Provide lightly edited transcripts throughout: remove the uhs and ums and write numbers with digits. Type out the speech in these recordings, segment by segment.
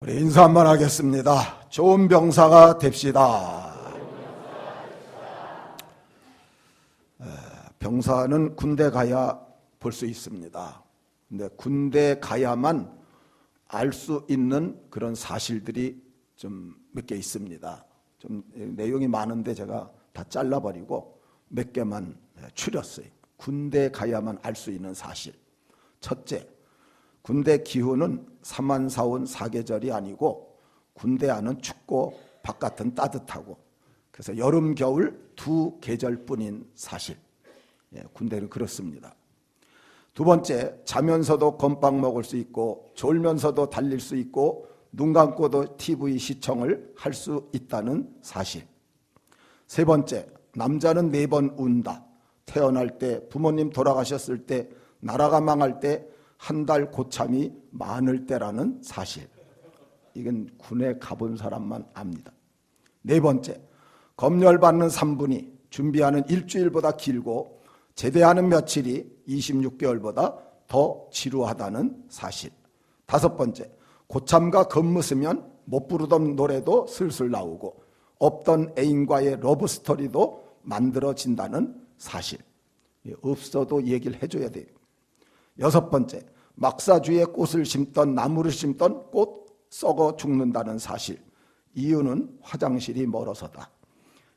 우리 인사 한번 하겠습니다. 좋은 병사가 됩시다. 병사는 군대 가야 볼 수 있습니다. 근데 군대 가야만 알 수 있는 그런 사실들이 좀 몇 개 있습니다. 좀 내용이 많은데 제가 다 잘라버리고 몇 개만 추렸어요. 군대 가야만 알 수 있는 사실. 첫째, 군대 기후는 사만사온 사계절이 아니고 군대 안은 춥고 바깥은 따뜻하고 그래서 여름 겨울 두 계절뿐인 사실. 군대는 그렇습니다. 두 번째, 자면서도 건빵 먹을 수 있고 졸면서도 달릴 수 있고 눈 감고도 TV 시청을 할 수 있다는 사실. 세 번째, 남자는 4번 운다. 태어날 때, 부모님 돌아가셨을 때, 나라가 망할 때, 한 달 고참이 많을 때라는 사실. 이건 군에 가본 사람만 압니다. 네 번째, 검열받는 3분이 준비하는 일주일보다 길고 제대하는 며칠이 26개월보다 더 지루하다는 사실. 다섯 번째, 고참과 겉무으면 못 부르던 노래도 슬슬 나오고 없던 애인과의 러브스토리도 만들어진다는 사실. 없어도 얘기를 해줘야 돼요. 여섯 번째, 막사주에 꽃을 심던 나무를 심던 꽃 썩어 죽는다는 사실. 이유는 화장실이 멀어서다.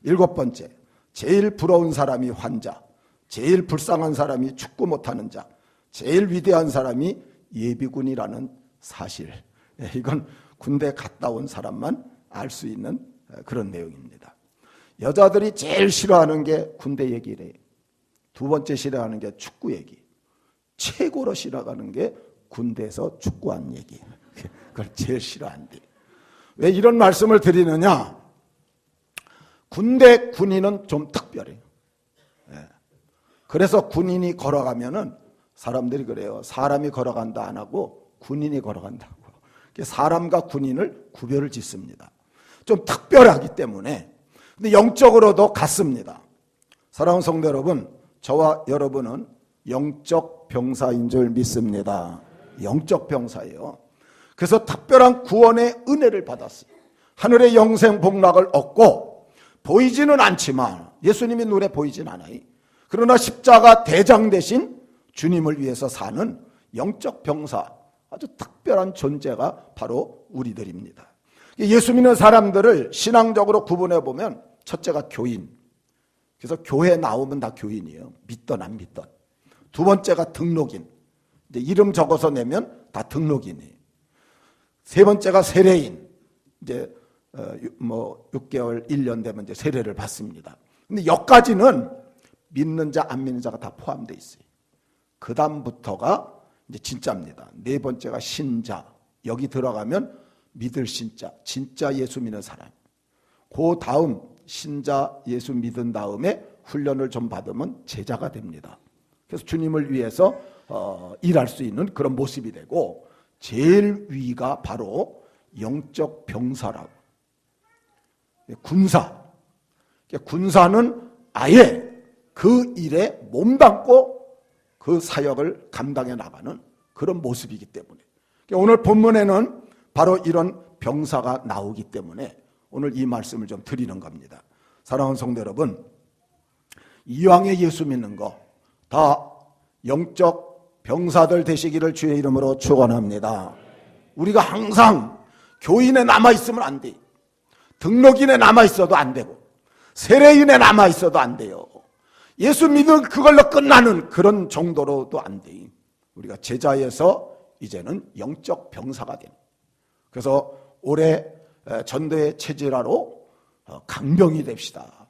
일곱 번째, 제일 부러운 사람이 환자, 제일 불쌍한 사람이 축구 못하는 자, 제일 위대한 사람이 예비군이라는 사실. 이건 군대 갔다 온 사람만 알 수 있는 그런 내용입니다. 여자들이 제일 싫어하는 게 군대 얘기래요. 두 번째 싫어하는 게 축구 얘기. 최고로 싫어하는 게 군대에서 축구한 얘기. 그걸 제일 싫어한대. 왜 이런 말씀을 드리느냐? 군대 군인은 좀 특별해요. 그래서 군인이 걸어가면은 사람들이 그래요. 사람이 걸어간다 안 하고 군인이 걸어간다고. 사람과 군인을 구별을 짓습니다. 좀 특별하기 때문에. 근데 영적으로도 같습니다. 사랑하는 성도 여러분, 저와 여러분은 영적 병사인 줄 믿습니다. 영적 병사예요. 그래서 특별한 구원의 은혜를 받았어요. 하늘의 영생 복락을 얻고 보이지는 않지만 예수님이 눈에 보이진 않아요. 그러나 십자가 대장 대신 주님을 위해서 사는 영적 병사, 아주 특별한 존재가 바로 우리들입니다. 예수 믿는 사람들을 신앙적으로 구분해 보면 첫째가 교인. 그래서 교회 나오면 다 교인이에요. 믿던 안 믿던. 두 번째가 등록인. 이제 이름 적어서 내면 다 등록인이에요. 세 번째가 세례인. 이제 6개월, 1년 되면 이제 세례를 받습니다. 근데 여기까지는 믿는 자, 안 믿는 자가 다 포함되어 있어요. 그 다음부터가 이제 진짜입니다. 네 번째가 신자. 여기 들어가면 믿을 신자, 진짜 예수 믿는 사람. 그 다음 신자 예수 믿은 다음에 훈련을 좀 받으면 제자가 됩니다. 그래서 주님을 위해서 일할 수 있는 그런 모습이 되고 제일 위가 바로 영적 병사라고. 군사. 군사는 아예 그 일에 몸담고 그 사역을 감당해 나가는 그런 모습이기 때문에 오늘 본문에는 바로 이런 병사가 나오기 때문에 오늘 이 말씀을 좀 드리는 겁니다. 사랑하는 성도 여러분, 이왕에 예수 믿는 거 다 영적 병사들 되시기를 주의 이름으로 축원합니다. 우리가 항상 교인에 남아있으면 안 돼. 등록인에 남아있어도 안 되고 세례인에 남아있어도 안 돼요. 예수 믿은 그걸로 끝나는 그런 정도로도 안 돼. 우리가 제자에서 이제는 영적 병사가 됩니다. 그래서 올해 전도의 체질화로 강병이 됩시다.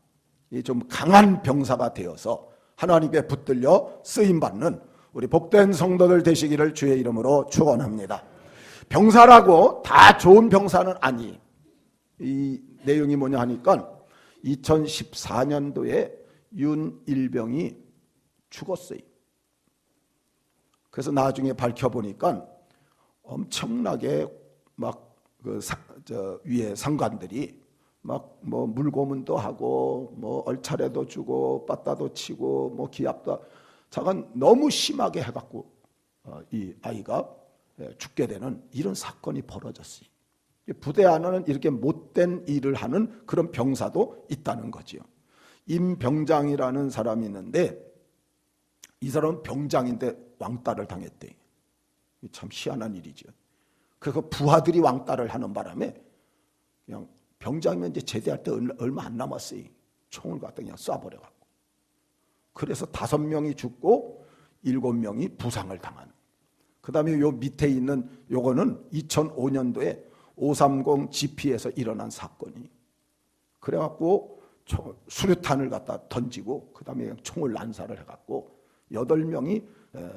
좀 강한 병사가 되어서 하나님께 붙들려 쓰임받는 우리 복된 성도들 되시기를 주의 이름으로 축원합니다. 병사라고 다 좋은 병사는 아니. 이 내용이 뭐냐 하니까 2014년도에 윤일병이 죽었어요. 그래서 나중에 밝혀보니까 엄청나게 막 위에 상관들이 막 뭐 물고문도 하고 뭐 얼차례도 주고 빠따도 치고 뭐 기합도 잠깐 너무 심하게 해갖고 이 아이가 죽게 되는 이런 사건이 벌어졌어요. 부대 안에는 이렇게 못된 일을 하는 그런 병사도 있다는 거지요. 임병장이라는 사람이 있는데 이 사람은 병장인데 왕따를 당했대. 참 희한한 일이죠. 그래서 부하들이 왕따를 하는 바람에 그냥 병장이면 이제 제대할 때 얼마 안 남았어요. 총을 갖다 그냥 쏴버려갖고. 그래서 5명이 죽고 7명이 부상을 당하는. 그 다음에 요 밑에 있는 요거는 2005년도에 530 GP에서 일어난 사건이. 그래갖고 수류탄을 갖다 던지고 그 다음에 총을 난사를 해갖고 8명이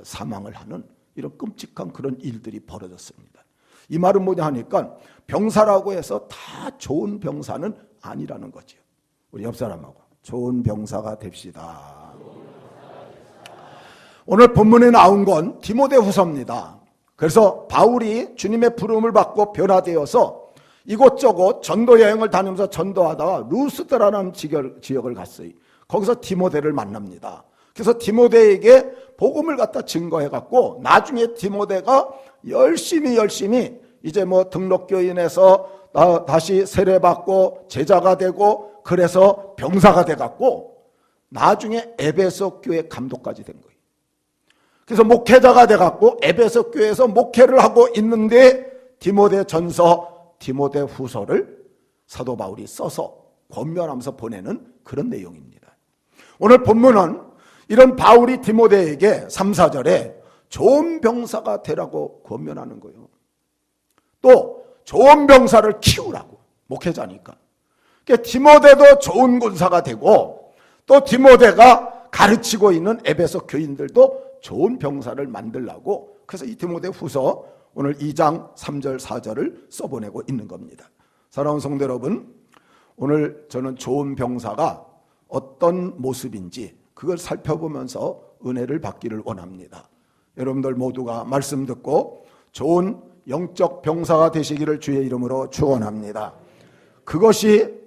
사망을 하는 이런 끔찍한 그런 일들이 벌어졌습니다. 이 말은 뭐냐 하니까 병사라고 해서 다 좋은 병사는 아니라는 거죠. 우리 옆 사람하고 좋은 병사가 됩시다. 오늘 본문에 나온 건 디모데후서입니다. 그래서 바울이 주님의 부름을 받고 변화되어서 이곳저곳 전도 여행을 다니면서 전도하다가 루스드라는 지역을 갔어요. 거기서 디모데를 만납니다. 그래서 디모데에게 복음을 갖다 증거해갖고 나중에 디모데가 열심히 이제 뭐 등록교인에서 다시 세례받고 제자가 되고 그래서 병사가 돼갖고 나중에 에베소 교회 감독까지 된 거예요. 그래서 목회자가 돼갖고 에베소 교회에서 목회를 하고 있는데 디모데 전서, 디모데 후서를 사도 바울이 써서 권면하면서 보내는 그런 내용입니다. 오늘 본문은 이런 바울이 디모데에게 3, 4절에 좋은 병사가 되라고 권면하는 거예요. 또 좋은 병사를 키우라고, 목회자니까. 그러니까 디모데도 좋은 군사가 되고 또 디모데가 가르치고 있는 에베소 교인들도 좋은 병사를 만들라고, 그래서 이 디모데 후서 오늘 2장 3절 4절을 써보내고 있는 겁니다. 사랑하는 성도 여러분, 오늘 저는 좋은 병사가 어떤 모습인지 그걸 살펴보면서 은혜를 받기를 원합니다. 여러분들 모두가 말씀 듣고 좋은 영적 병사가 되시기를 주의 이름으로 축원합니다. 그것이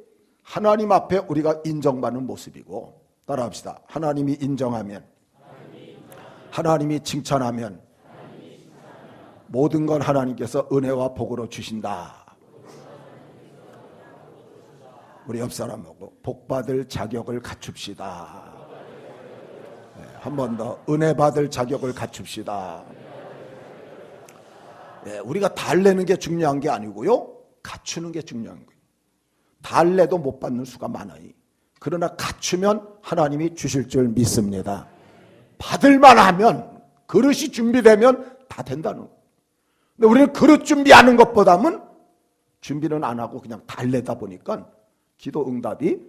하나님 앞에 우리가 인정받는 모습이고, 따라합시다. 하나님이 인정하면, 하나님이 칭찬하면 모든 건 하나님께서 은혜와 복으로 주신다. 우리 옆 사람하고 복받을 자격을 갖춥시다. 한 번 더 은혜 받을 자격을 갖춥시다. 우리가 달래는 게 중요한 게 아니고요, 갖추는 게 중요한 거예요. 달래도 못 받는 수가 많아요. 그러나 갖추면 하나님이 주실 줄 믿습니다. 받을만 하면, 그릇이 준비되면 다 된다는 거예요. 근데 우리는 그릇 준비하는 것보다는 준비는 안 하고 그냥 달래다 보니까 기도 응답이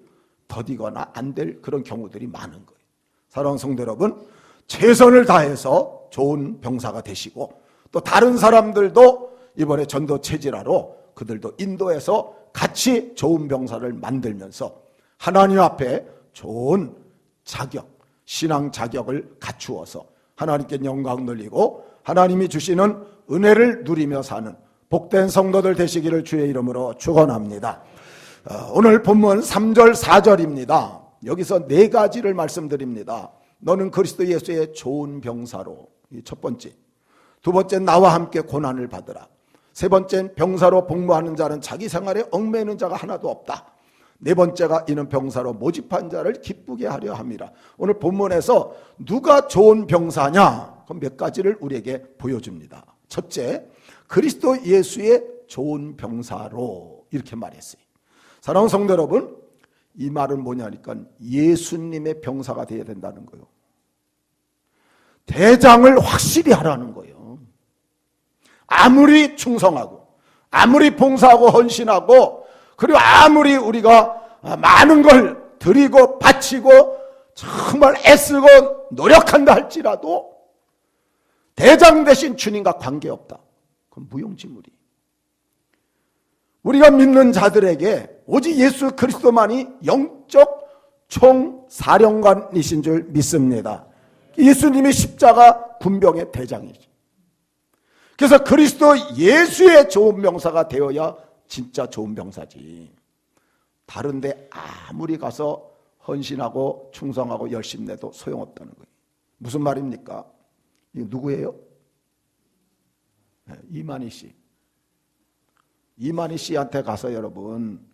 더디거나 안 될 그런 경우들이 많은 거예요. 사랑하는 성도 여러분, 최선을 다해서 좋은 병사가 되시고, 또 다른 사람들도 이번에 전도 체질하러 그들도 인도해서 같이 좋은 병사를 만들면서 하나님 앞에 좋은 자격, 신앙 자격을 갖추어서 하나님께 영광 돌리고 하나님이 주시는 은혜를 누리며 사는 복된 성도들 되시기를 주의 이름으로 축원합니다. 오늘 본문 3절 4절입니다. 여기서 4가지를 말씀드립니다. 너는 그리스도 예수의 좋은 병사로, 첫 번째. 두 번째, 나와 함께 고난을 받으라. 세 번째, 병사로 복무하는 자는 자기 생활에 얽매이는 자가 하나도 없다. 네 번째가 이는 병사로 모집한 자를 기쁘게 하려 함이라. 오늘 본문에서 누가 좋은 병사냐? 그럼 몇 가지를 우리에게 보여줍니다. 첫째, 그리스도 예수의 좋은 병사로, 이렇게 말했어요. 사랑하는 성도 여러분, 이 말은 뭐냐니까 예수님의 병사가 되어야 된다는 거예요. 대장을 확실히 하라는 거예요. 아무리 충성하고 아무리 봉사하고 헌신하고 그리고 아무리 우리가 많은 걸 드리고 바치고 정말 애쓰고 노력한다 할지라도 대장 대신 주님과 관계없다. 그건 무용지물이. 우리가 믿는 자들에게 오직 예수 그리스도만이 영적 총사령관이신 줄 믿습니다. 예수님이 십자가 군병의 대장이지. 그래서 그리스도 예수의 좋은 병사가 되어야 진짜 좋은 병사지. 다른데 아무리 가서 헌신하고 충성하고 열심 내도 소용없다는 거예요. 무슨 말입니까? 이거 누구예요? 이만희 씨. 이만희 씨한테 가서 여러분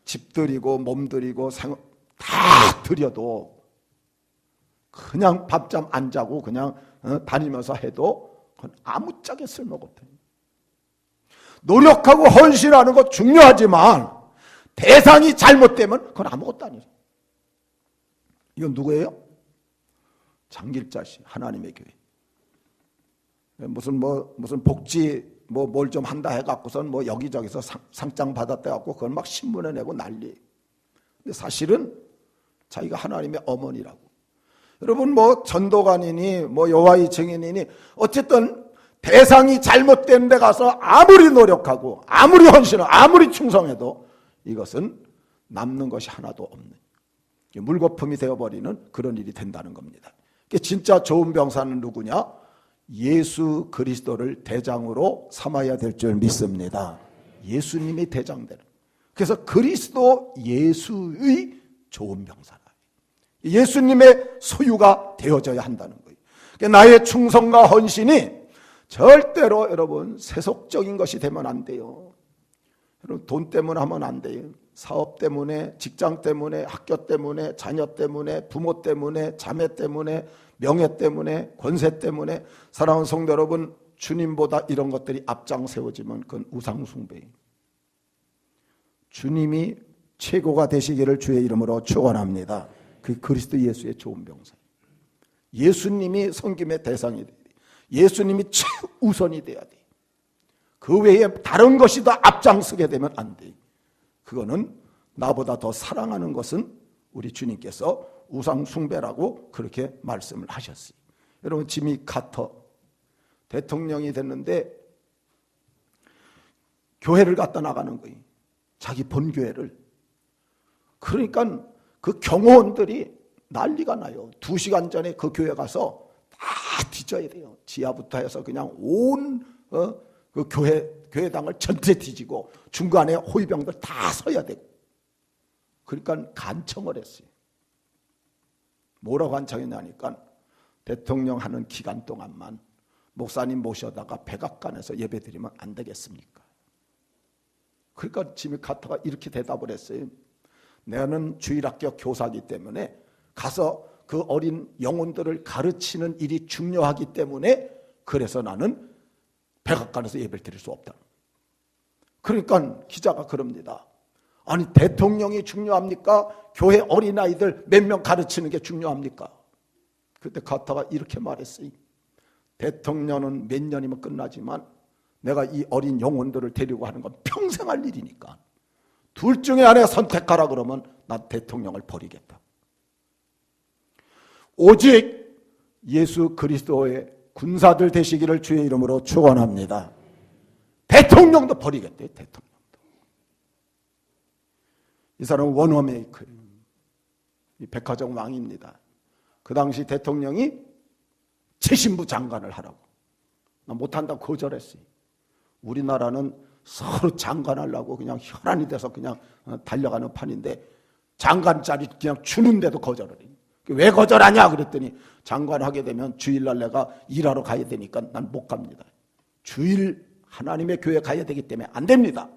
집 드리고 몸 드리고 다 드려도 그냥 밤잠 안 자고 그냥 다니면서 해도 그건 아무짝에 쓸모가 없다. 노력하고 헌신하는 것 중요하지만 대상이 잘못되면 그건 아무것도 아니에요. 이건 누구예요? 장길자 씨, 하나님의 교회. 무슨 복지 뭘 좀 한다 해갖고선 여기저기서 상장 받았다 해갖고 그걸 막 신문에 내고 난리. 근데 사실은 자기가 하나님의 어머니라고. 여러분 전도관이니 여호와의 증인이니 어쨌든 대상이 잘못된 데 가서 아무리 노력하고 아무리 헌신하고 아무리 충성해도 이것은 남는 것이 하나도 없는 물거품이 되어버리는 그런 일이 된다는 겁니다. 진짜 좋은 병사는 누구냐? 예수 그리스도를 대장으로 삼아야 될 줄 믿습니다. 예수님이 대장되는. 그래서 그리스도 예수의 좋은 병사라. 예수님의 소유가 되어져야 한다는 거예요. 나의 충성과 헌신이 절대로 여러분 세속적인 것이 되면 안 돼요. 여러분 돈 때문에 하면 안 돼요. 사업 때문에, 직장 때문에, 학교 때문에, 자녀 때문에, 부모 때문에, 자매 때문에, 명예 때문에, 권세 때문에. 사랑하는 성도 여러분, 주님보다 이런 것들이 앞장 세워지면 그건 우상숭배예요. 주님이 최고가 되시기를 주의 이름으로 축원합니다. 그 그리스도 예수의 좋은 병사. 예수님이 섬김의 대상이 돼야 돼. 예수님이 최우선이 돼야 돼. 그 외에 다른 것이 더 앞장서게 되면 안 돼. 그거는 나보다 더 사랑하는 것은 우리 주님께서 우상 숭배라고 그렇게 말씀을 하셨어요. 여러분 지미 카터 대통령이 됐는데 교회를 갖다 나가는 거예요. 자기 본교회를. 그러니까 그 경호원들이 난리가 나요. 2시간 전에 그 교회 가서 다 뒤져야 돼요. 지하부터 해서 그냥 온 그 교회당을 전체 뒤지고 중간에 호위병들 다 서야 되고. 그러니까 간청을 했어요. 뭐라고 간청했냐니까 대통령 하는 기간 동안만 목사님 모셔다가 백악관에서 예배드리면 안 되겠습니까? 그러니까 지미 카터가 이렇게 대답을 했어요. 나는 주일학교 교사이기 때문에 가서 그 어린 영혼들을 가르치는 일이 중요하기 때문에 그래서 나는 백악관에서 예배를 드릴 수 없다. 그러니까 기자가 그럽니다. 아니 대통령이 중요합니까? 교회 어린아이들 몇 명 가르치는 게 중요합니까? 그때 카터가 이렇게 말했어요. 대통령은 몇 년이면 끝나지만 내가 이 어린 영혼들을 데리고 하는 건 평생 할 일이니까 둘 중에 하나 선택하라 그러면 난 대통령을 버리겠다. 오직 예수 그리스도의 군사들 되시기를 주의 이름으로 축원합니다. 대통령도 버리겠대요. 대통령도. 이 사람은 원어메이커예요. 이 백화점 왕입니다. 그 당시 대통령이 최신부 장관을 하라고. 나 못한다고 거절했어요. 우리나라는 서로 장관하려고 그냥 혈안이 돼서 그냥 달려가는 판인데 장관 자리 그냥 주는데도 거절을 해요. 왜 거절하냐 그랬더니 장관 하게 되면 주일날 내가 일하러 가야 되니까 난 못 갑니다. 주일 하나님의 교회 가야 되기 때문에 안 됩니다.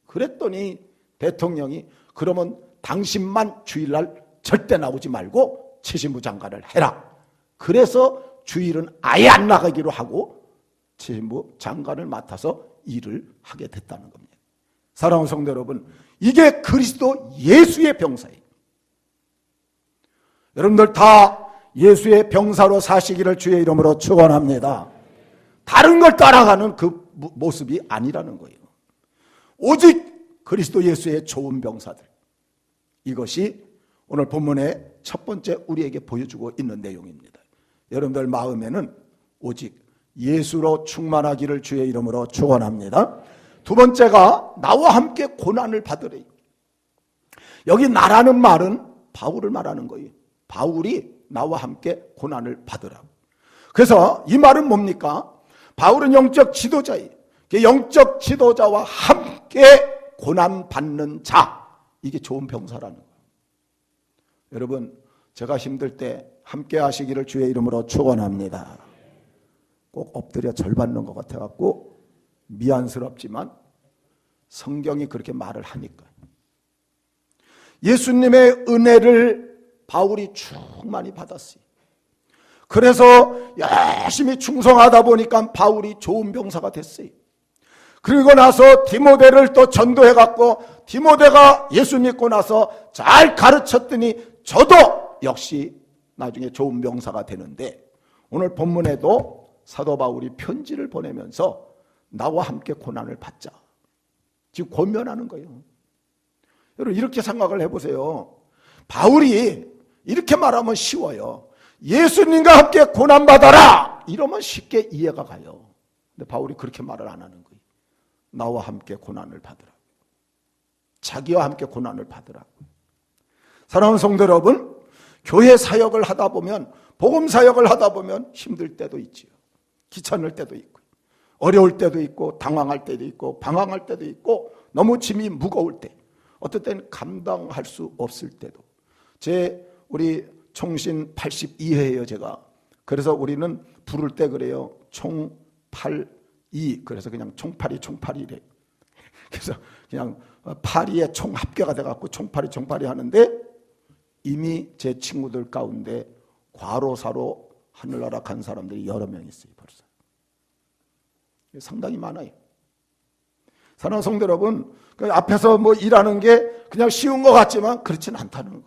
그랬더니 대통령이 그러면 당신만 주일날 절대 나오지 말고 최신부 장관을 해라. 그래서 주일은 아예 안 나가기로 하고 최신부 장관을 맡아서 일을 하게 됐다는 겁니다. 사랑하는 성도 여러분, 이게 그리스도 예수의 병사예요. 여러분들 다 예수의 병사로 사시기를 주의 이름으로 축원합니다. 다른 걸 따라가는 그 모습이 아니라는 거예요. 오직 그리스도 예수의 좋은 병사들. 이것이 오늘 본문의 첫 번째 우리에게 보여주고 있는 내용입니다. 여러분들 마음에는 오직 예수로 충만하기를 주의 이름으로 축원합니다. 두 번째가 나와 함께 고난을 받으래. 여기 나라는 말은 바울을 말하는 거예요. 바울이 나와 함께 고난을 받으라고. 그래서 이 말은 뭡니까? 바울은 영적 지도자예요. 영적 지도자와 함께 고난받는 자. 이게 좋은 병사라는 거예요. 여러분, 제가 힘들 때 함께 하시기를 주의 이름으로 축원합니다. 꼭 엎드려 절 받는 것 같아갖고 미안스럽지만 성경이 그렇게 말을 하니까. 예수님의 은혜를 바울이 충만히 받았어요. 그래서 열심히 충성하다 보니까 바울이 좋은 병사가 됐어요. 그리고 나서 디모데를 또 전도해갖고 디모데가 예수 믿고 나서 잘 가르쳤더니 저도 역시 나중에 좋은 병사가 되는데, 오늘 본문에도 사도 바울이 편지를 보내면서 나와 함께 고난을 받자, 지금 권면하는 거예요. 여러분 이렇게 생각을 해보세요. 바울이 이렇게 말하면 쉬워요. 예수님과 함께 고난받아라 이러면 쉽게 이해가 가요. 근데 바울이 그렇게 말을 안 하는 거예요. 나와 함께 고난을 받으라, 자기와 함께 고난을 받으라. 사랑하는 성도 여러분, 교회 사역을 하다 보면, 복음 사역을 하다 보면 힘들 때도 있지요. 귀찮을 때도 있고, 어려울 때도 있고, 당황할 때도 있고, 방황할 때도 있고, 너무 짐이 무거울 때, 어떨 때는 감당할 수 없을 때도. 우리 총신 82회예요 제가. 그래서 우리는 부를 때 그래요. 총82. 그래서 그냥 총팔이래. 그래서 그냥 82에 총 합계가 돼갖고 총팔이 하는데, 이미 제 친구들 가운데 과로사로 하늘나라 간 사람들이 여러 명 있어요. 벌써 상당히 많아요. 사랑하는 성도 여러분, 앞에서 뭐 일하는 게 그냥 쉬운 것 같지만 그렇지는 않다는 거예요.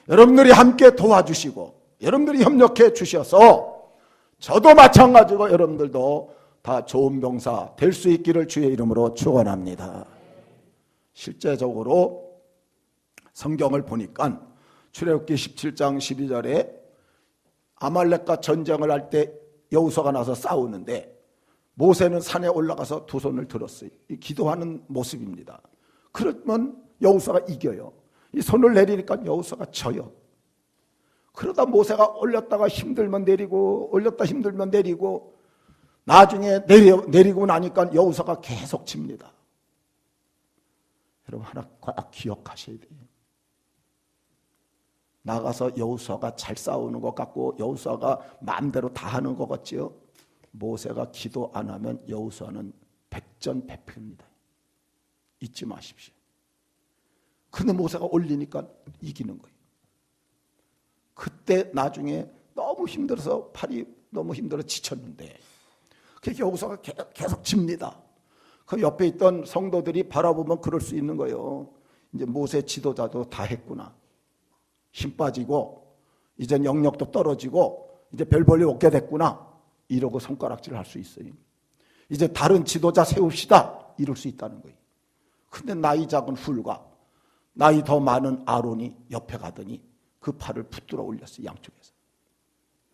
여러분들이 함께 도와주시고 여러분들이 협력해 주셔서 저도 마찬가지고 여러분들도 다 좋은 병사 될 수 있기를 주의 이름으로 축원합니다. 실제적으로 성경을 보니까 출애굽기 17장 12절에 아말렉과 전쟁을 할 때 여호수아가 나서 싸우는데 모세는 산에 올라가서 두 손을 들었어요. 기도하는 모습입니다. 그러면 여호수아가 이겨요. 이 손을 내리니까 여호수아가 져요. 그러다 모세가 올렸다가 힘들면 내리고 올렸다 힘들면 내리고 나중에 내리고 나니까 여호수아가 계속 칩니다. 여러분 하나 꼭 기억하셔야 돼요. 나가서 여호수아가 잘 싸우는 것 같고 여호수아가 마음대로 다 하는 것 같지요. 모세가 기도 안 하면 여호수아는 백전백패입니다. 잊지 마십시오. 근데 모세가 올리니까 이기는 거예요. 그때 나중에 너무 힘들어서 팔이 너무 힘들어 지쳤는데 그 여호수아가 계속 집니다. 그 옆에 있던 성도들이 바라보면 그럴 수 있는 거예요. 이제 모세 지도자도 다 했구나. 힘 빠지고 이젠 영역도 떨어지고 이제 별 볼일 없게 됐구나. 이러고 손가락질을 할 수 있어요. 이제 다른 지도자 세웁시다. 이럴 수 있다는 거예요. 근데 나이 작은 훌과 나이 더 많은 아론이 옆에 가더니 그 팔을 붙들어 올렸어요. 양쪽에서.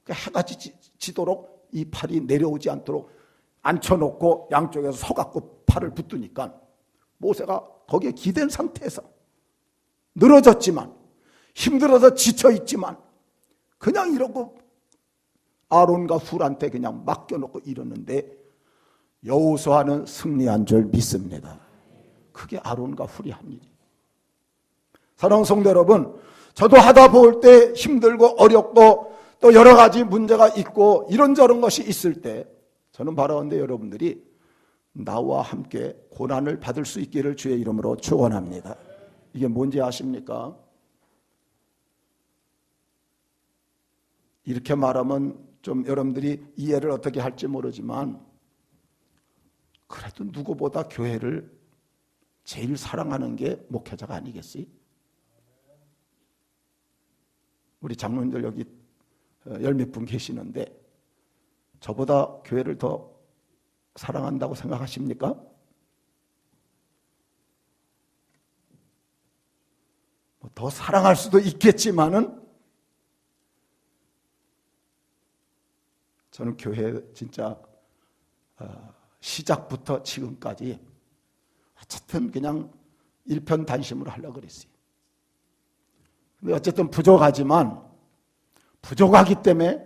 그러니까 해가 지도록 이 팔이 내려오지 않도록 앉혀놓고 양쪽에서 서갖고 팔을 붙드니까 모세가 거기에 기댄 상태에서 늘어졌지만 힘들어서 지쳐있지만 그냥 이러고 아론과 훌한테 그냥 맡겨놓고 이러는데 여호수아는 승리한 줄 믿습니다. 그게 아론과 훌이 한 일이에요. 사랑하는 성도 여러분, 저도 하다 볼 때 힘들고 어렵고 또 여러 가지 문제가 있고 이런저런 것이 있을 때 저는 바라는데 여러분들이 나와 함께 고난을 받을 수 있기를 주의 이름으로 축원합니다. 이게 뭔지 아십니까? 이렇게 말하면 좀 여러분들이 이해를 어떻게 할지 모르지만 그래도 누구보다 교회를 제일 사랑하는 게 목회자가 아니겠어요? 우리 장로님들 여기 열 몇 분 계시는데 저보다 교회를 더 사랑한다고 생각하십니까? 더 사랑할 수도 있겠지만은 저는 교회 진짜 시작부터 지금까지 어쨌든 그냥 일편단심으로 하려고 그랬어요. 근데 어쨌든 부족하지만 부족하기 때문에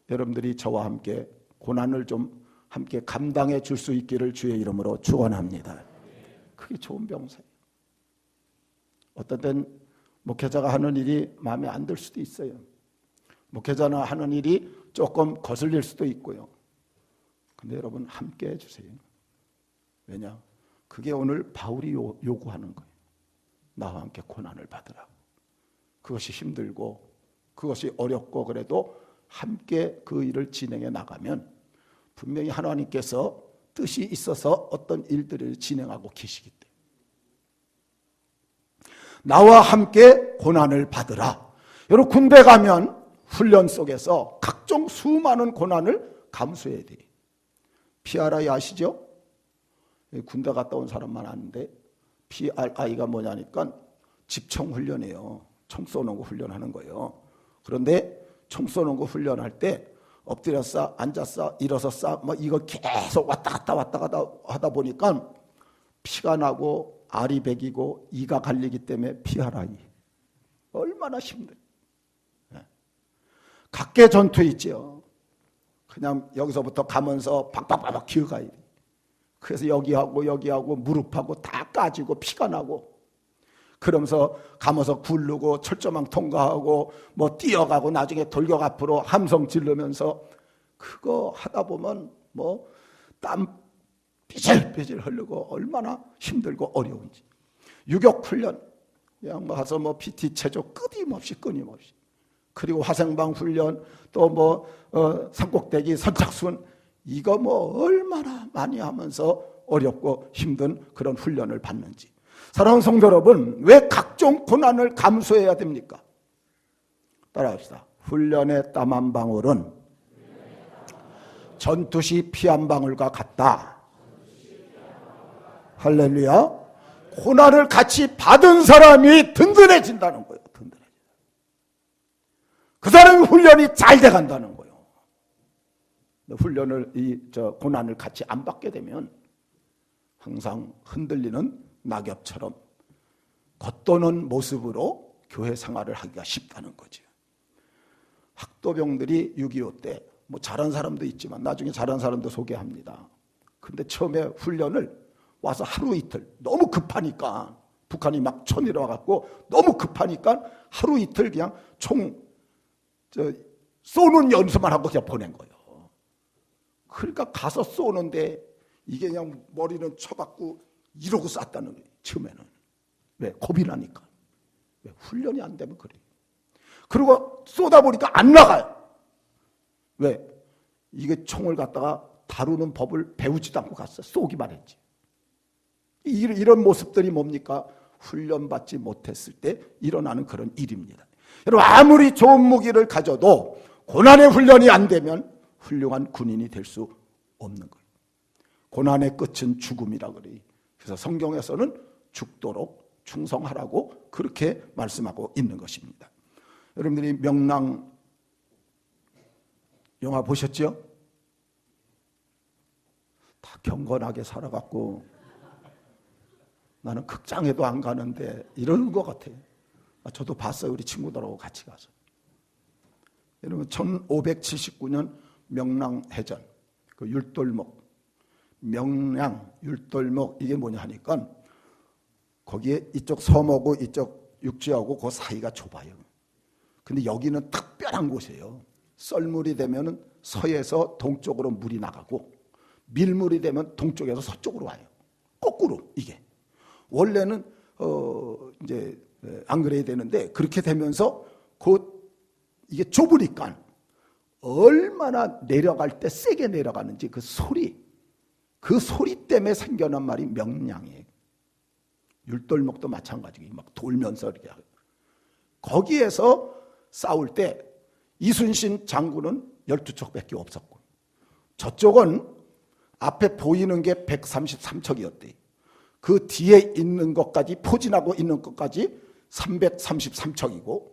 여러분들이 저와 함께 고난을 좀 함께 감당해 줄 수 있기를 주의 이름으로 축원합니다. 그게 좋은 병사예요. 어떤 땐 목회자가 하는 일이 마음에 안 들 수도 있어요. 목회자나 하는 일이 조금 거슬릴 수도 있고요. 근데 여러분 함께 해주세요. 왜냐? 그게 오늘 바울이 요구하는 거예요. 나와 함께 고난을 받으라. 그것이 힘들고 그것이 어렵고 그래도 함께 그 일을 진행해 나가면 분명히 하나님께서 뜻이 있어서 어떤 일들을 진행하고 계시기 때문에 나와 함께 고난을 받으라. 여러분 군대 가면 훈련 속에서 각종 수많은 고난을 감수해야 돼요. PRI 아시죠? 군대 갔다 온 사람만 아는데 PRI가 뭐냐니까 집총 훈련이에요. 총 쏘는 거 훈련하는 거예요. 그런데 총 쏘는 거 훈련할 때 엎드려 쏴, 앉아 쏴, 일어서 쏴, 뭐 이거 계속 왔다 갔다 하다 보니까 피가 나고 알이 배기고 이가 갈리기 때문에 PRI. 얼마나 힘들어요. 각계 전투 있죠. 그냥 여기서부터 가면서 박박박박 기어가야 돼. 그래서 여기하고 무릎하고 다 까지고 피가 나고 그러면서 가면서 굴르고 철조망 통과하고 뭐 뛰어가고 나중에 돌격 앞으로 함성 지르면서 그거 하다 보면 뭐 땀 삐질삐질 흐르고 얼마나 힘들고 어려운지. 유격훈련 그냥 뭐 가서 뭐 PT 체조 끊임없이 그리고 화생방 훈련 또 뭐 산꼭대기 선착순 이거 뭐 얼마나 많이 하면서 어렵고 힘든 그런 훈련을 받는지. 사랑하는 성도 여러분, 왜 각종 고난을 감수해야 됩니까? 따라합시다. 훈련의 땀 한 방울은 전투시 피 한 방울과 같다. 할렐루야. 고난을 같이 받은 사람이 든든해진다는 거예요. 그 사람이 훈련이 잘 돼간다는 거예요. 훈련을 고난을 같이 안 받게 되면 항상 흔들리는 낙엽처럼 겉도는 모습으로 교회 생활을 하기가 쉽다는 거죠. 학도병들이 6.25 때 뭐 잘한 사람도 있지만 나중에 잘한 사람도 소개합니다. 근데 처음에 훈련을 와서 하루 이틀 너무 급하니까 북한이 막 쳐내려 와갖고 너무 급하니까 하루 이틀 그냥 쏘는 연습만 하고 그냥 보낸 거예요. 그러니까 가서 쏘는데 이게 그냥 머리는 쳐박고 이러고 쐈다는 거예요. 처음에는. 왜? 겁이 나니까. 왜? 훈련이 안 되면 그래요. 그리고 쏘다 보니까 안 나가요. 왜? 이게 총을 갖다가 다루는 법을 배우지도 않고 갔어. 쏘기만 했지. 이런 모습들이 뭡니까? 훈련받지 못했을 때 일어나는 그런 일입니다. 여러분 아무리 좋은 무기를 가져도 고난의 훈련이 안 되면 훌륭한 군인이 될 수 없는 거예요. 고난의 끝은 죽음이라 그래요. 그래서 성경에서는 죽도록 충성하라고 그렇게 말씀하고 있는 것입니다. 여러분들이 명랑 영화 보셨죠? 다 경건하게 살아갖고 나는 극장에도 안 가는데 이러는 것 같아요. 저도 봤어요. 우리 친구들하고 같이 가서. 여러분 1579년 명랑해전 그 율돌목 명량 율돌목 이게 뭐냐 하니까 거기에 이쪽 섬하고 이쪽 육지하고 그 사이가 좁아요. 근데 여기는 특별한 곳이에요. 썰물이 되면은 서에서 동쪽으로 물이 나가고 밀물이 되면 동쪽에서 서쪽으로 와요. 거꾸로 이게 원래는 이제 안 그래야 되는데 그렇게 되면서 이게 좁으니까 얼마나 내려갈 때 세게 내려가는지 그 소리 때문에 생겨난 말이 명량이에요. 율돌목도 마찬가지고 막 돌면서 이렇게 거기에서 싸울 때 이순신 장군은 12척밖에 없었고 저쪽은 앞에 보이는 게 133척이었대. 그 뒤에 있는 것까지 포진하고 있는 것까지 333척이고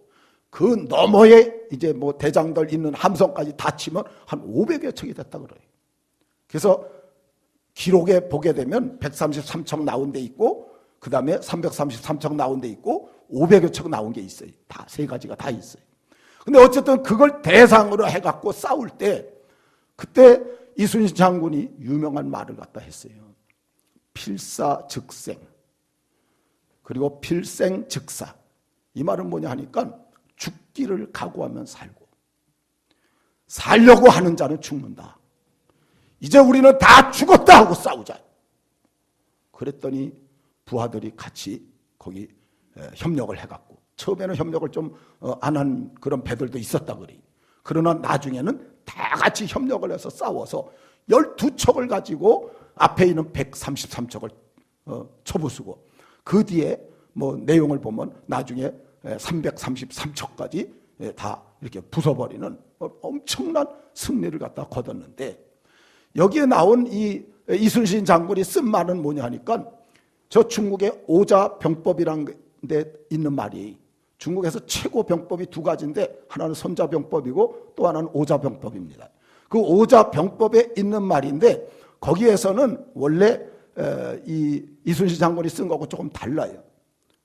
그 너머에 이제 뭐 대장들 있는 함성까지 다 치면 한 500여 척이 됐다 그래요. 그래서 기록에 보게 되면 133척 나온 데 있고 그 다음에 333척 나온 데 있고 500여 척 나온 게 있어요. 다 세 가지가 다 있어요. 근데 어쨌든 그걸 대상으로 해갖고 싸울 때 그때 이순신 장군이 유명한 말을 갖다 했어요. 필사즉생 그리고 필생즉사. 이 말은 뭐냐 하니까 죽기를 각오하면 살고 살려고 하는 자는 죽는다. 이제 우리는 다 죽었다 하고 싸우자. 그랬더니 부하들이 같이 거기 협력을 해갖고, 처음에는 협력을 좀 안 한 그런 배들도 있었다 그래요. 그러나 나중에는 다 같이 협력을 해서 싸워서 12척을 가지고 앞에 있는 133척을 쳐부수고, 그 뒤에 뭐 내용을 보면 나중에 333척까지 다 이렇게 부숴버리는 엄청난 승리를 갖다 거뒀는데, 여기에 나온 이 이순신 장군이 쓴 말은 뭐냐 하니까, 저 중국의 오자병법이라는 데 있는 말이, 중국에서 최고 병법이 두 가지인데 하나는 손자병법이고 또 하나는 오자병법입니다. 그 오자병법에 있는 말인데, 거기에서는 원래 이 이순신 장군이 쓴 거하고 조금 달라요.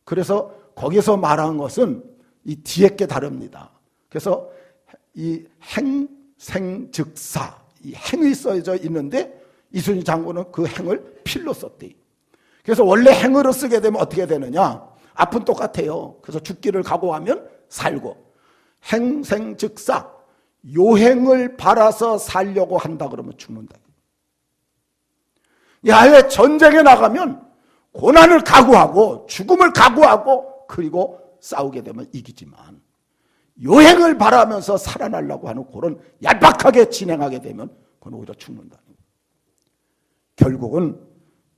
그래서 거기서 말한 것은 이 뒤에 게 다릅니다. 그래서 이 행생즉사, 이 행이 써져 있는데 이순신 장군은 그 행을 필로 썼대요. 그래서 원래 행으로 쓰게 되면 어떻게 되느냐, 앞은 똑같아요. 그래서 죽기를 각오하면 살고, 행생즉사, 요행을 바라서 살려고 한다 그러면 죽는다. 야외 전쟁에 나가면 고난을 각오하고 죽음을 각오하고 그리고 싸우게 되면 이기지만, 요행을 바라면서 살아나려고 하는 그런 얄팍하게 진행하게 되면 그건 오히려 죽는다는 거예요. 결국은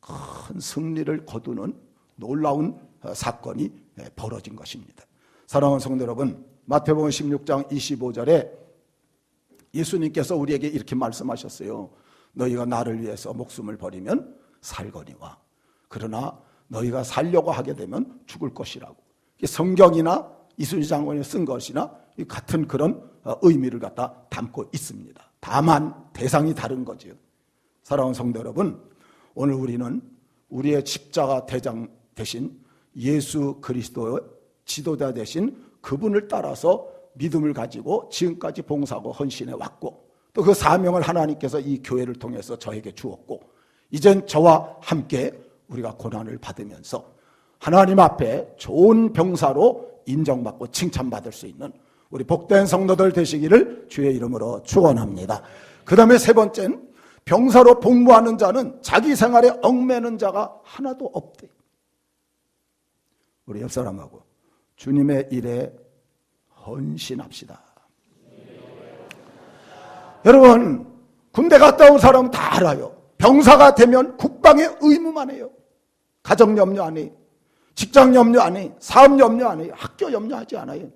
큰 승리를 거두는 놀라운 사건이 벌어진 것입니다. 사랑하는 성도 여러분, 마태복음 16장 25절에 예수님께서 우리에게 이렇게 말씀하셨어요. 너희가 나를 위해서 목숨을 버리면 살거니와, 그러나 너희가 살려고 하게 되면 죽을 것이라고. 성경이나 이순신 장군이 쓴 것이나 같은 그런 의미를 갖다 담고 있습니다. 다만 대상이 다른 거죠. 사랑하는 성도 여러분, 오늘 우리는 우리의 십자가 대장 대신 예수 그리스도의 지도자 대신 그분을 따라서 믿음을 가지고 지금까지 봉사하고 헌신해 왔고, 또 그 사명을 하나님께서 이 교회를 통해서 저에게 주었고, 이젠 저와 함께 우리가 고난을 받으면서 하나님 앞에 좋은 병사로 인정받고 칭찬받을 수 있는 우리 복된 성도들 되시기를 주의 이름으로 축원합니다. 그 다음에 세 번째는, 병사로 복무하는 자는 자기 생활에 얽매는 자가 하나도 없대. 우리 옆 사람하고 주님의 일에 헌신합시다. 여러분, 군대 갔다 온 사람은 다 알아요. 병사가 되면 국방의 의무만 해요. 가정 염려 안 해요. 직장 염려 안 해요. 사업 염려 안 해요. 학교 염려하지 않아요.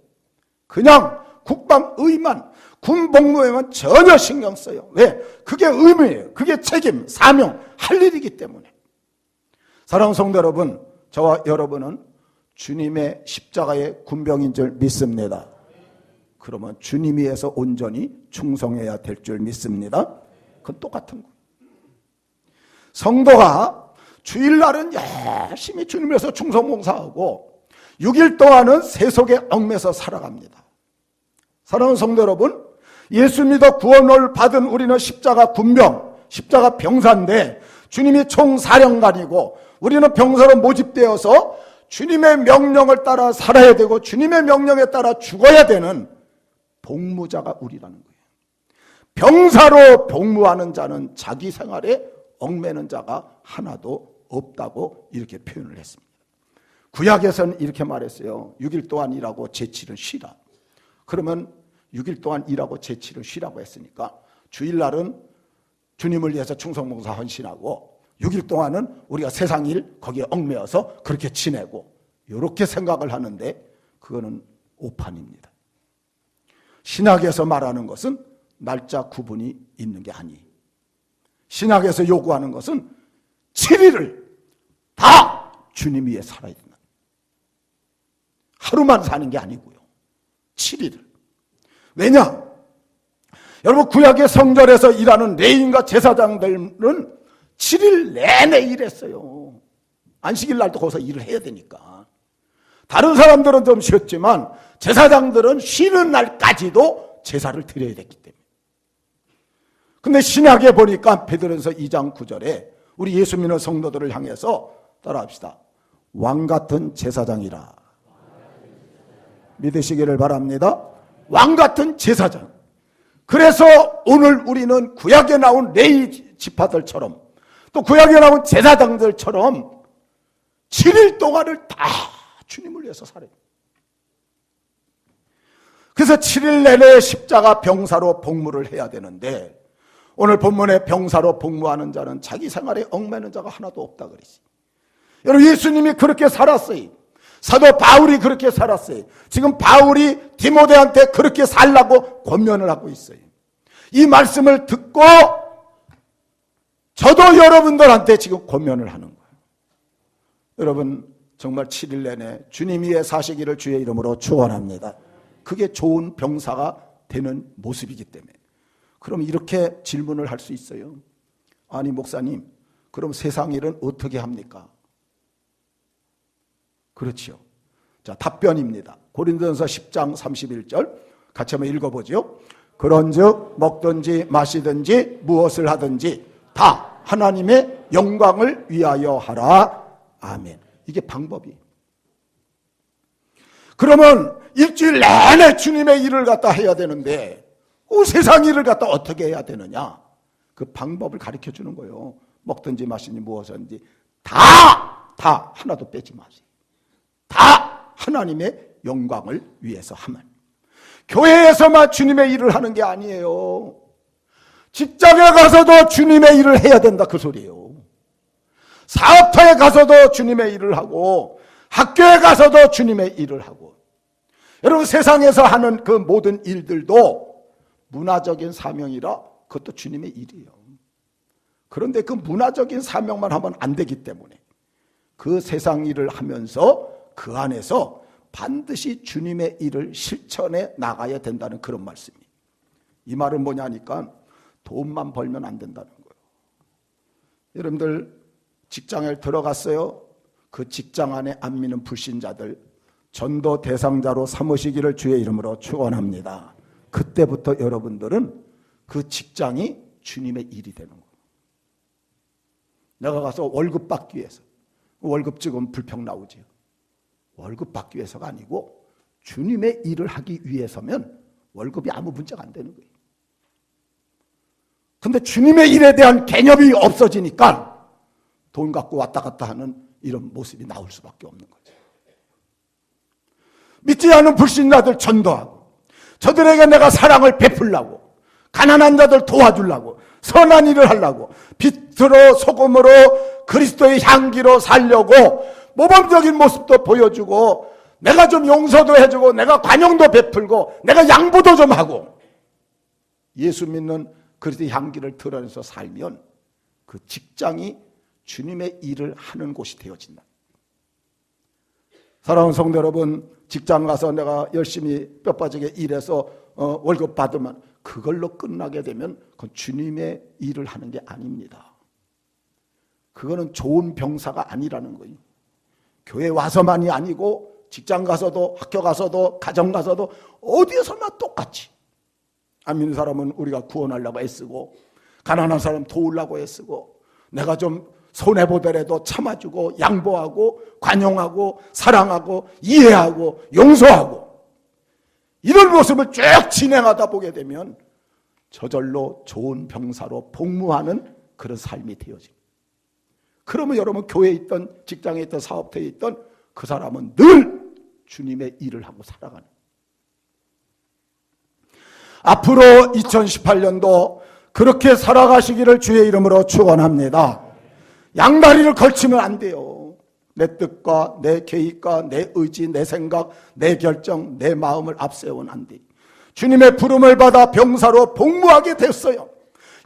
그냥 국방 의만, 군 복무에만 전혀 신경 써요. 왜? 그게 의무예요. 그게 책임, 사명, 할 일이기 때문에. 사랑하는 성도 여러분, 저와 여러분은 주님의 십자가의 군병인 줄 믿습니다. 그러면 주님 위해서 온전히 충성해야 될 줄 믿습니다. 그건 똑같은 거예요. 성도가 주일날은 열심히 주님 위해서 충성봉사하고 6일 동안은 세속에 얽매서 살아갑니다. 사랑하는 성도 여러분, 예수 믿어 구원을 받은 우리는 십자가 군병, 십자가 병사인데 주님이 총사령관이고 우리는 병사로 모집되어서 주님의 명령을 따라 살아야 되고 주님의 명령에 따라 죽어야 되는 복무자가 우리라는 거예요. 병사로 복무하는 자는 자기 생활에 얽매는 자가 하나도 없다고 이렇게 표현을 했습니다. 구약에서는 이렇게 말했어요. 6일 동안 일하고 제7은 쉬라. 그러면 6일 동안 일하고 제7은 쉬라고 했으니까 주일날은 주님을 위해서 충성봉사 헌신하고 6일 동안은 우리가 세상 일 거기에 얽매여서 그렇게 지내고, 이렇게 생각을 하는데 그거는 오판입니다. 신약에서 말하는 것은 날짜 구분이 있는 게 아니에요. 신약에서 요구하는 것은 7일을 다 주님 위해 살아야 된다. 하루만 사는 게 아니고요. 7일을. 왜냐? 여러분, 구약의 성전에서 일하는 레위인과 제사장들은 7일 내내 일했어요. 안식일 날도 거기서 일을 해야 되니까. 다른 사람들은 좀 쉬었지만 제사장들은 쉬는 날까지도 제사를 드려야 됐기 때문에. 근데 신약에 보니까 베드로전서 2장 9절에 우리 예수 믿는 성도들을 향해서 따라합시다. 왕같은 제사장이라. 믿으시기를 바랍니다. 왕같은 제사장. 그래서 오늘 우리는 구약에 나온 레위 지파들처럼 또 구약에 나온 제사장들처럼 7일 동안을 다 주님을 위해서 살아요. 그래서 7일 내내 십자가 병사로 복무를 해야 되는데 오늘 본문에 병사로 복무하는 자는 자기 생활에 얽매는 자가 하나도 없다 그랬어요. 여러분, 예수님이 그렇게 살았어요. 사도 바울이 그렇게 살았어요. 지금 바울이 디모데한테 그렇게 살라고 권면을 하고 있어요. 이 말씀을 듣고 저도 여러분들한테 지금 권면을 하는 거예요. 여러분, 정말 7일 내내 주님 위에 사시기를 주의 이름으로 축원합니다. 그게 좋은 병사가 되는 모습이기 때문에. 그럼 이렇게 질문을 할 수 있어요. 아니 목사님, 그럼 세상 일은 어떻게 합니까? 그렇지요. 자, 답변입니다. 고린도전서 10장 31절 같이 한번 읽어보죠. 그런즉 먹든지 마시든지 무엇을 하든지 다 하나님의 영광을 위하여 하라. 아멘. 이게 방법이에요. 그러면 일주일 내내 주님의 일을 갖다 해야 되는데 세상 일을 갖다 어떻게 해야 되느냐? 그 방법을 가르쳐 주는 거예요. 먹든지 마시든지 무엇이든지 다 하나도 빼지 마세요. 다 하나님의 영광을 위해서 하면. 교회에서만 주님의 일을 하는 게 아니에요. 직장에 가서도 주님의 일을 해야 된다 그 소리예요. 사업터에 가서도 주님의 일을 하고 학교에 가서도 주님의 일을 하고. 여러분, 세상에서 하는 그 모든 일들도 문화적인 사명이라 그것도 주님의 일이에요. 그런데 그 문화적인 사명만 하면 안 되기 때문에 그 세상 일을 하면서 그 안에서 반드시 주님의 일을 실천해 나가야 된다는 그런 말씀이에요. 이 말은 뭐냐니까 돈만 벌면 안 된다는 거예요. 여러분들 직장에 들어갔어요. 그 직장 안에 안 믿는 불신자들 전도 대상자로 삼으시기를 주의 이름으로 축원합니다. 그때부터 여러분들은 그 직장이 주님의 일이 되는 거예요. 내가 가서 월급 받기 위해서, 월급 지금 불평 나오지요. 월급 받기 위해서가 아니고 주님의 일을 하기 위해서면 월급이 아무 문제가 안 되는 거예요. 근데 주님의 일에 대한 개념이 없어지니까 돈 갖고 왔다 갔다 하는 이런 모습이 나올 수밖에 없는 거죠. 믿지 않는 불신자들 전도하고 저들에게 내가 사랑을 베풀려고 가난한 자들 도와주려고 선한 일을 하려고 빛으로 소금으로 그리스도의 향기로 살려고 모범적인 모습도 보여주고 내가 좀 용서도 해주고 내가 관용도 베풀고 내가 양보도 좀 하고 예수 믿는 그리스도의 향기를 드러내서 살면 그 직장이 주님의 일을 하는 곳이 되어진다. 사랑하는 성도 여러분, 직장 가서 내가 열심히 뼈 빠지게 일해서 월급 받으면 그걸로 끝나게 되면 그건 주님의 일을 하는 게 아닙니다. 그거는 좋은 병사가 아니라는 거예요. 교회 와서만이 아니고 직장 가서도 학교 가서도 가정 가서도 어디에서나 똑같이 안 믿는 사람은 우리가 구원하려고 애쓰고 가난한 사람 도우려고 애쓰고 내가 좀 손해보더라도 참아주고 양보하고 관용하고 사랑하고 이해하고 용서하고 이런 모습을 쭉 진행하다 보게 되면 저절로 좋은 병사로 복무하는 그런 삶이 되어집니다. 그러면 여러분 교회에 있던 직장에 있던 사업터에 있던 그 사람은 늘 주님의 일을 하고 살아가는. 앞으로 2018년도 그렇게 살아가시기를 주의 이름으로 축원합니다. 양다리를 걸치면 안 돼요. 내 뜻과 내 계획과 내 의지, 내 생각, 내 결정, 내 마음을 앞세우면 안 돼. 주님의 부름을 받아 병사로 복무하게 됐어요.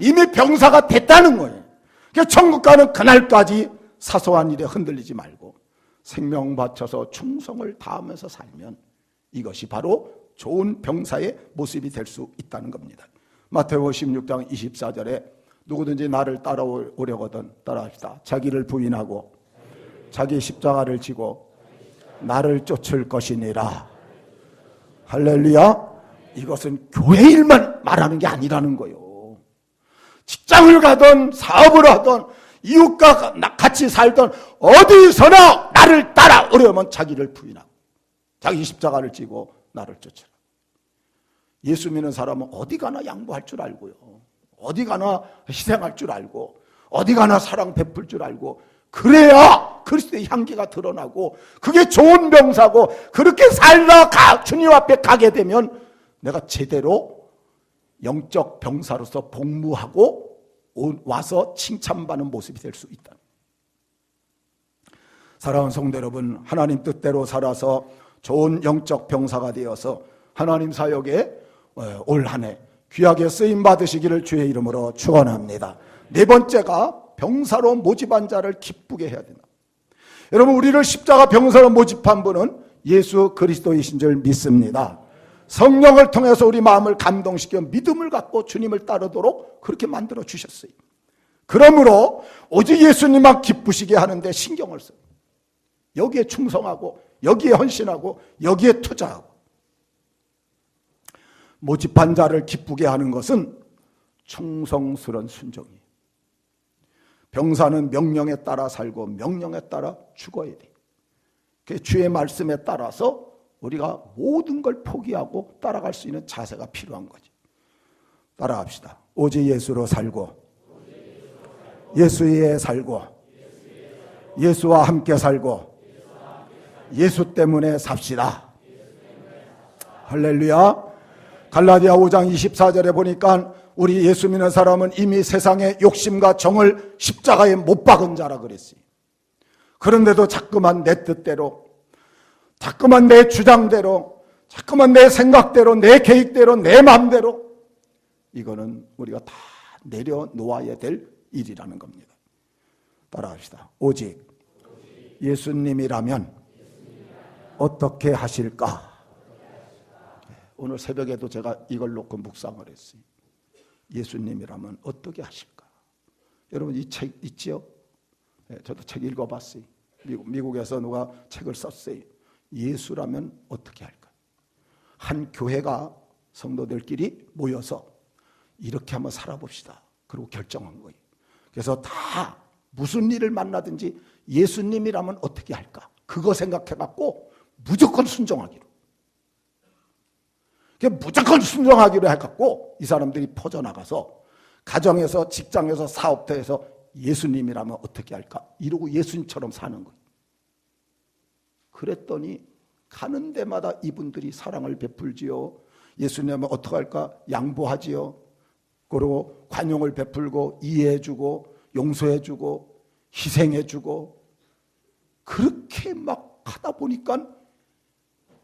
이미 병사가 됐다는 거예요. 그러니까 천국 가는 그날까지 사소한 일에 흔들리지 말고 생명 바쳐서 충성을 다하면서 살면 이것이 바로 좋은 병사의 모습이 될 수 있다는 겁니다. 마태복음 16장 24절에 누구든지 나를 따라오려거든 따라합시다. 자기를 부인하고 자기 십자가를 지고 나를 쫓을 것이니라. 할렐루야. 이것은 교회 일만 말하는 게 아니라는 거예요. 직장을 가든 사업을 하든 이웃과 같이 살던 어디서나 나를 따라오려면 자기를 부인하고 자기 십자가를 지고 나를 쫓으라. 예수 믿는 사람은 어디 가나 양보할 줄 알고요. 어디 가나 희생할 줄 알고 어디 가나 사랑 베풀 줄 알고, 그래야 그리스도의 향기가 드러나고 그게 좋은 병사고, 그렇게 살다 주님 앞에 가게 되면 내가 제대로 영적 병사로서 복무하고 와서 칭찬받는 모습이 될 수 있다. 사랑하는 성도 여러분, 하나님 뜻대로 살아서 좋은 영적 병사가 되어서 하나님 사역에 올 한 해 귀하게 쓰임 받으시기를 주의 이름으로 축원합니다. 네 번째가 병사로 모집한 자를 기쁘게 해야 된다. 여러분, 우리를 십자가 병사로 모집한 분은 예수 그리스도이신 줄 믿습니다. 성령을 통해서 우리 마음을 감동시켜 믿음을 갖고 주님을 따르도록 그렇게 만들어 주셨어요. 그러므로 오직 예수님만 기쁘시게 하는데 신경을 써요. 여기에 충성하고 여기에 헌신하고 여기에 투자하고. 모집한 자를 기쁘게 하는 것은 충성스러운 순종이에요. 병사는 명령에 따라 살고 명령에 따라 죽어야 돼요. 주의 말씀에 따라서 우리가 모든 걸 포기하고 따라갈 수 있는 자세가 필요한 거죠. 따라갑시다. 오직 예수로 살고, 예수 위에 살고, 예수와 함께 살고, 예수 때문에 삽시다. 할렐루야. 갈라디아 5장 24절에 보니까 우리 예수 믿는 사람은 이미 세상의 욕심과 정을 십자가에 못 박은 자라 그랬어요. 그런데도 자꾸만 내 뜻대로, 자꾸만 내 주장대로, 자꾸만 내 생각대로, 내 계획대로, 내 마음대로, 이거는 우리가 다 내려놓아야 될 일이라는 겁니다. 따라합시다. 오직 예수님이라면 어떻게 하실까? 오늘 새벽에도 제가 이걸 놓고 묵상을 했어요. 예수님이라면 어떻게 하실까? 여러분, 이 책 있지요? 저도 책 읽어봤어요. 미국에서 누가 책을 썼어요. 예수라면 어떻게 할까? 한 교회가 성도들끼리 모여서 이렇게 한번 살아봅시다. 그리고 결정한 거예요. 그래서 다 무슨 일을 만나든지 예수님이라면 어떻게 할까? 그거 생각해갖고 무조건 순종하기로. 무조건 순종하기로 해갖고 이 사람들이 퍼져나가서 가정에서, 직장에서, 사업터에서 예수님이라면 어떻게 할까? 이러고 예수님처럼 사는 거예요. 그랬더니 가는 데마다 이분들이 사랑을 베풀지요. 예수님은 어떻게 할까? 양보하지요. 그리고 관용을 베풀고 이해해주고 용서해주고 희생해주고, 그렇게 막 하다 보니까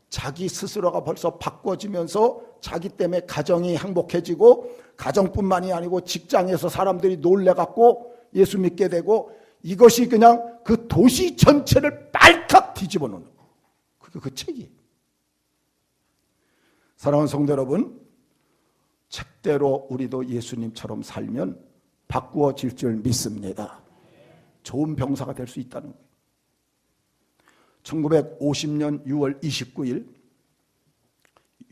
자기 스스로가 벌써 바꿔지면서 자기 때문에 가정이 행복해지고, 가정뿐만이 아니고 직장에서 사람들이 놀래갖고 예수 믿게 되고, 이것이 그냥 그 도시 전체를 빨칵 뒤집어 놓는 거예요. 그게 그 책이에요. 사랑하는 성도 여러분, 책대로 우리도 예수님처럼 살면 바꾸어질 줄 믿습니다. 좋은 병사가 될 수 있다는 거예요. 1950년 6월 29일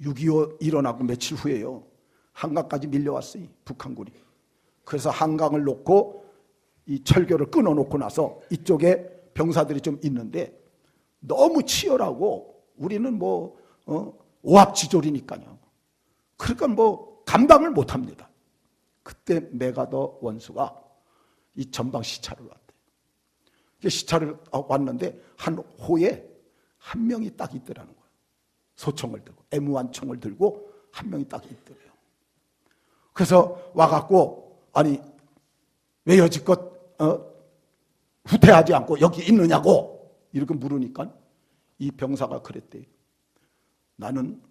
6.25 일어나고 며칠 후에요, 한강까지 밀려왔어요, 북한군이. 그래서 한강을 놓고 이 철교를 끊어놓고 나서 이쪽에 병사들이 좀 있는데 너무 치열하고 우리는 오합지졸이니까요. 그러니까 감당을 못합니다. 그때 메가더 원수가 이 전방 시찰을 왔대요. 시찰을 왔는데 한 호에 한 명이 딱 있더라는 거예요. 소총을 들고, M1 총을 들고 한 명이 딱 있더래요. 그래서 와갖고, 아니 왜 여지껏 후퇴하지 않고 여기 있느냐고 이렇게 물으니까 이 병사가 그랬대요. 나는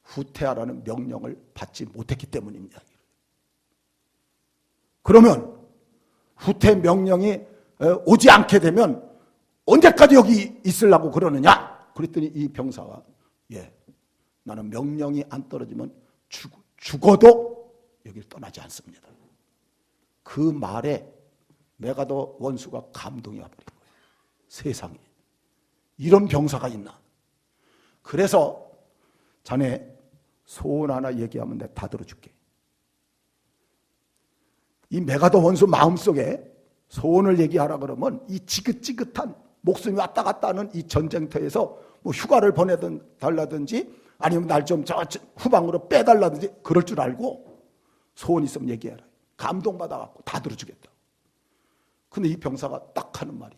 후퇴하라는 명령을 받지 못했기 때문입니다. 그러면 후퇴 명령이 오지 않게 되면 언제까지 여기 있으려고 그러느냐? 그랬더니 이 병사가, 나는 명령이 안 떨어지면 죽어도 여기를 떠나지 않습니다. 그 말에 메가더 원수가 감동이 와버린 거예요. 세상에 이런 병사가 있나? 그래서 자네 소원 하나 얘기하면 내가 다 들어줄게. 이 메가더 원수 마음속에 소원을 얘기하라 그러면 이 지긋지긋한 목숨이 왔다 갔다 하는 이 전쟁터에서 휴가를 보내달라든지 아니면 날 좀 저 후방으로 빼달라든지 그럴 줄 알고 소원 있으면 얘기해라. 감동받아갖고 다 들어주겠다. 근데 이 병사가 딱 하는 말이,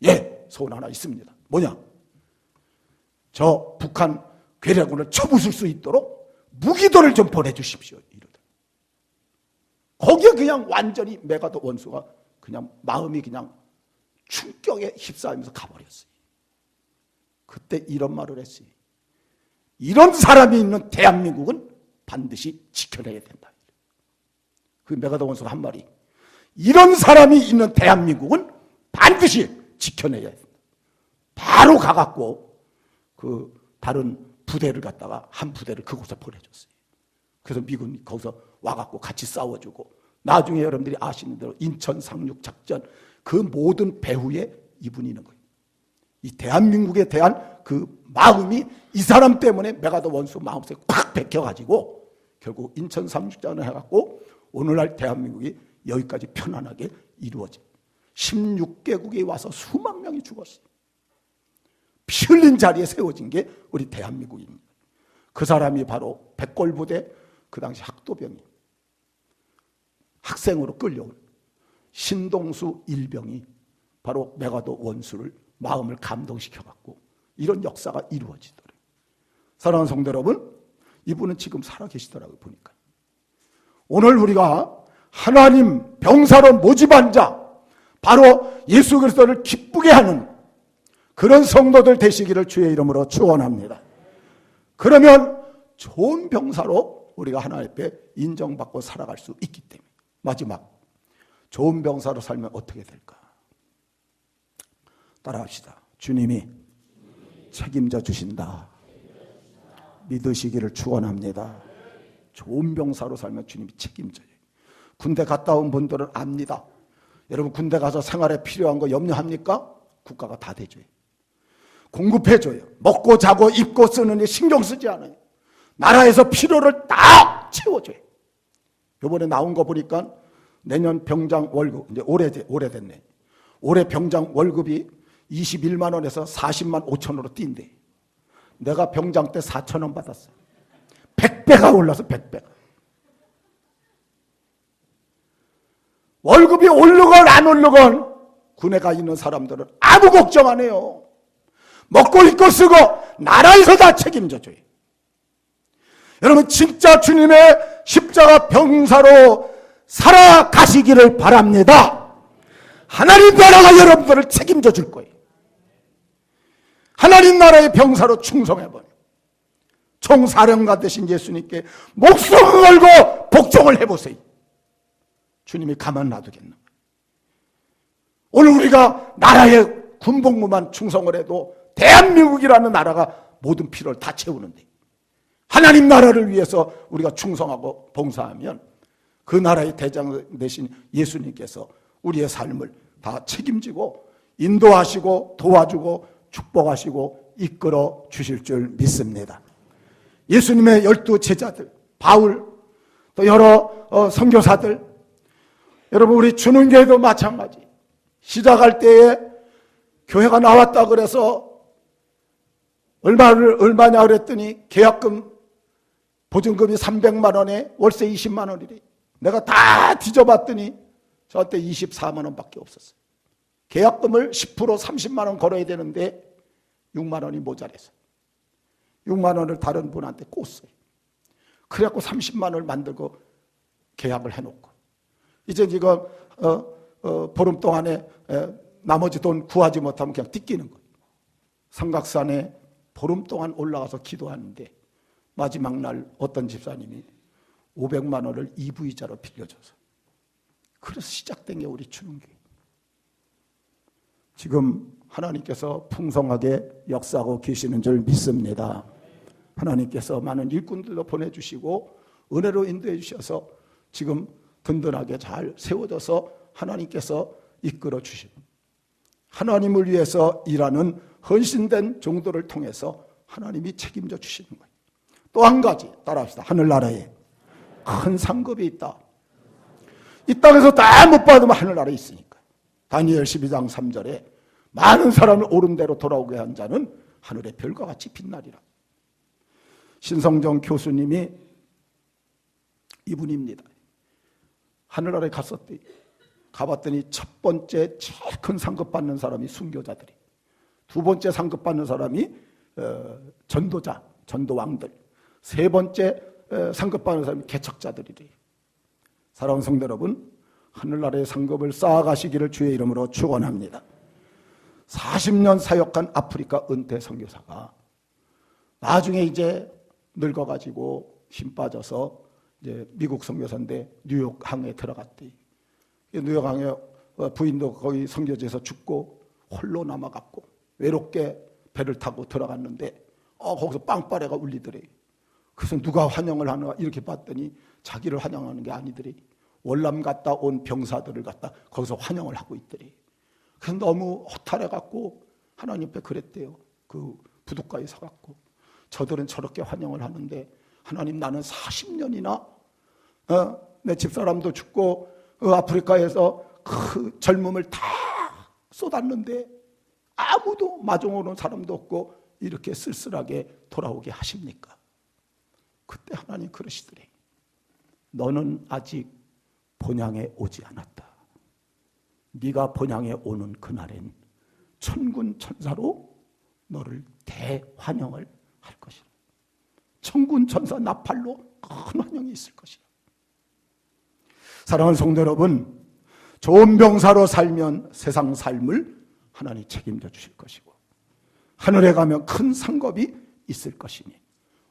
예, 소원 하나 있습니다. 뭐냐? 저 북한 괴뢰군을 쳐부술 수 있도록 무기도를 좀 보내주십시오. 이러더라. 거기에 그냥 완전히 메가더 원수가 그냥 마음이 그냥 충격에 휩싸이면서 가버렸어요. 그때 이런 말을 했어요. 이런 사람이 있는 대한민국은 반드시 지켜내야 된다. 그 메가더 원수가 한 말이, 이런 사람이 있는 대한민국은 반드시 지켜내야 된다. 바로 가갖고 그 다른 부대를 갖다가 한 부대를 그곳에 보내줬어요. 그래서 미군이 거기서 와갖고 같이 싸워주고, 나중에 여러분들이 아시는 대로 인천 상륙 작전 그 모든 배후에 이분이 있는 거예요. 이 대한민국에 대한 그 마음이 이 사람 때문에 메가더 원수 마음속에 꽉 박혀가지고 결국 인천 상륙작전을 해갖고 오늘날 대한민국이 여기까지 편안하게 이루어져. 16개국이 와서 수만 명이 죽었어요. 피 흘린 자리에 세워진 게 우리 대한민국입니다. 그 사람이 바로 백골부대 그 당시 학도병이 학생으로 끌려온 신동수 일병이 바로 메가더 원수를 마음을 감동시켜갖고 이런 역사가 이루어지더래요. 사랑하는 성도 여러분, 이분은 지금 살아계시더라고요. 보니까 오늘 우리가 하나님 병사로 모집한 자, 바로 예수 그리스도를 기쁘게 하는 그런 성도들 되시기를 주의 이름으로 축원합니다. 그러면 좋은 병사로 우리가 하나님 앞에 인정받고 살아갈 수 있기 때문에, 마지막 좋은 병사로 살면 어떻게 될까? 따라합시다. 주님이 책임져 주신다. 믿으시기를 축원합니다. 좋은 병사로 살면 주님이 책임져요. 군대 갔다 온 분들은 압니다. 여러분 군대 가서 생활에 필요한 거 염려합니까? 국가가 다 대줘요. 공급해줘요. 먹고 자고 입고 쓰는 일 신경 쓰지 않아요. 나라에서 필요를 다 채워줘요. 이번에 나온 거 보니까 내년 병장 월급, 이제 오래됐네. 올해 병장 월급이 21만 원에서 40만 5천으로 뛴대. 내가 병장 때 4천 원 받았어요. 100배가 올라서 100배가. 월급이 오르건 안 오르건 군에 가 있는 사람들은 아무 걱정 안 해요. 먹고 입고 쓰고 나라에서 다 책임져줘요. 여러분 진짜 주님의 십자가 병사로 살아가시기를 바랍니다. 하나님 나라가 여러분들을 책임져 줄 거예요. 하나님 나라의 병사로 충성해버려. 총사령관 되신 예수님께 목숨을 걸고 복종을 해보세요. 주님이 가만 놔두겠나? 오늘 우리가 나라의 군복무만 충성을 해도 대한민국이라는 나라가 모든 필요를 다 채우는데, 하나님 나라를 위해서 우리가 충성하고 봉사하면 그 나라의 대장 되신 예수님께서 우리의 삶을 다 책임지고 인도하시고 도와주고 축복하시고 이끌어 주실 줄 믿습니다. 예수님의 12 제자들, 바울, 또 여러 선교사들, 여러분 우리 주는교회도 마찬가지. 시작할 때에 교회가 나왔다 그래서 얼마냐 그랬더니 계약금 보증금이 300만 원에 월세 20만 원이래. 내가 다 뒤져봤더니 저한테 24만 원밖에 없었어요. 계약금을 10% 30만 원 걸어야 되는데 6만 원이 모자라서 6만 원을 다른 분한테 꽂어요. 그래갖고 30만 원을 만들고 계약을 해놓고 이제 지금 보름 동안에 나머지 돈 구하지 못하면 그냥 뜯기는 거예요. 삼각산에 보름 동안 올라가서 기도하는데 마지막 날 어떤 집사님이 500만 원을 EV자로 빌려줘서, 그래서 시작된 게 우리 추능교회. 지금 하나님께서 풍성하게 역사하고 계시는 줄 믿습니다. 하나님께서 많은 일꾼들도 보내주시고 은혜로 인도해 주셔서 지금 든든하게 잘 세워져서 하나님께서 이끌어 주시고, 하나님을 위해서 일하는 헌신된 종도를 통해서 하나님이 책임져 주시는 거예요. 또 한 가지 따라합시다. 하늘나라에 큰 상급이 있다. 이 땅에서 다 못 받으면 하늘나라에 있으니까. 다니엘 12장 3절에 많은 사람을 옳은 대로 돌아오게 한 자는 하늘의 별과 같이 빛나리라. 신성정 교수님이 이분입니다. 하늘나라에 갔었대. 가봤더니 첫 번째 제일 큰 상급 받는 사람이 순교자들이, 두 번째 상급 받는 사람이 전도자, 전도왕들, 세 번째 상급 받는 사람이 개척자들이래. 사랑하는 성도 여러분, 하늘나라의 상급을 쌓아가시기를 주의 이름으로 축원합니다. 40년 사역한 아프리카 은퇴 선교사가 나중에 이제 늙어가지고 힘 빠져서 이제 미국 선교사인데 뉴욕항에 들어갔대. 뉴욕항에 부인도 거기 선교지에서 죽고 홀로 남아갔고 외롭게 배를 타고 들어갔는데 거기서 빵빠레가 울리더래. 그래서 누가 환영을 하는가 이렇게 봤더니 자기를 환영하는 게 아니더래. 월남 갔다 온 병사들을 갖다 거기서 환영을 하고 있더래. 그래서 너무 허탈해갖고 하나님 앞에 그랬대요. 그 부둣가에 서갖고 저들은 저렇게 환영을 하는데 하나님, 나는 40년이나 내 집사람도 죽고 아프리카에서 그 젊음을 다 쏟았는데 아무도 마중오는 사람도 없고 이렇게 쓸쓸하게 돌아오게 하십니까? 그때 하나님 그러시더래. 너는 아직 본향에 오지 않았다. 네가 본향에 오는 그날엔 천군 천사로 너를 대환영을 할 것이라. 천군 천사 나팔로 큰 환영이 있을 것이라. 사랑하는 성도 여러분, 좋은 병사로 살면 세상 삶을 하나님 책임져 주실 것이고 하늘에 가면 큰 상급이 있을 것이니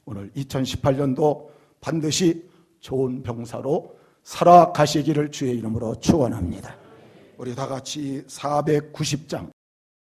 오늘 2018년도 반드시 좋은 병사로 살아가시기를 주의 이름으로 축원합니다. 우리 다 같이 490장